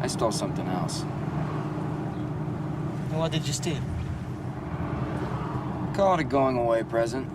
I stole something else. And what did you steal? Call it a going away present.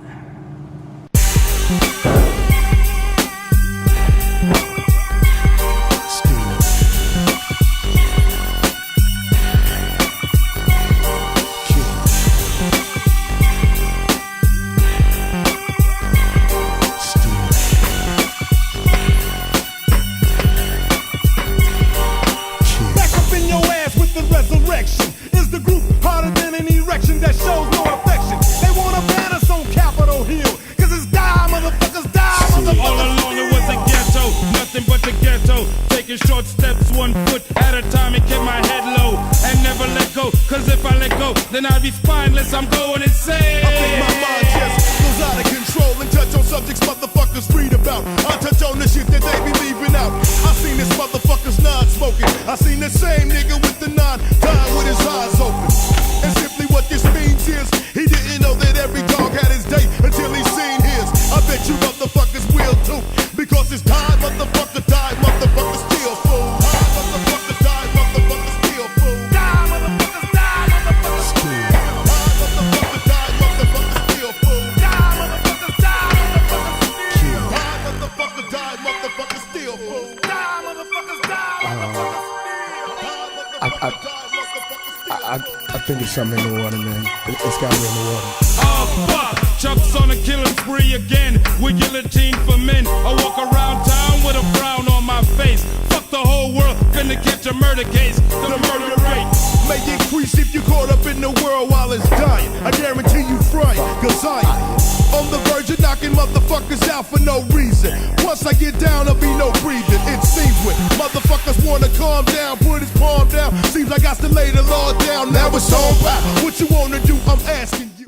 Resurrection is the group harder than an erection that shows no affection. They wanna ban us on Capitol Hill, cause it's die, motherfuckers, die, motherfuckers. All along it was a ghetto, nothing but the ghetto. Taking short steps, 1 foot at a time, and kept my head low and never let go. Cause if I let go, then I'd be spineless. I'm going insane. I think my mind just goes out of control and touch on subjects motherfuckers read about. I touch on the shit that they be leaving out. I seen this motherfucker's non-smoking. I seen the same nigga with the dying with his eyes open. And simply what this means is he didn't know that every dog had his day until he seen his. I bet you motherfuckers will too, because it's time, motherfucker, die, motherfucker, still fool. Die, motherfucker, die, motherfucker, still fool. Die, motherfuckers, die, motherfucker, still. Die, motherfucker, die, motherfucker, still fool. Die, motherfuckers, die, motherfucker, still. Die, motherfucker, die, motherfucker, still fool. Die, motherfuckers, die, motherfucker, still. I think it's something in the water, man. It's gotta be in the water. Oh fuck, Chuck's on a killing spree again with guillotine for men. I walk around town with a frown on my face. Fuck the whole world, finna catch a murder case. The murder rate may increase if you caught up in the world while it's dying. I guarantee you frying, cause I on the verge of knocking motherfuckers out for no reason. Once I get down, there'll be no breathing. It seems when motherfuckers wanna calm down, put his palm down. Seems like I got to lay the law down. Now it's on back.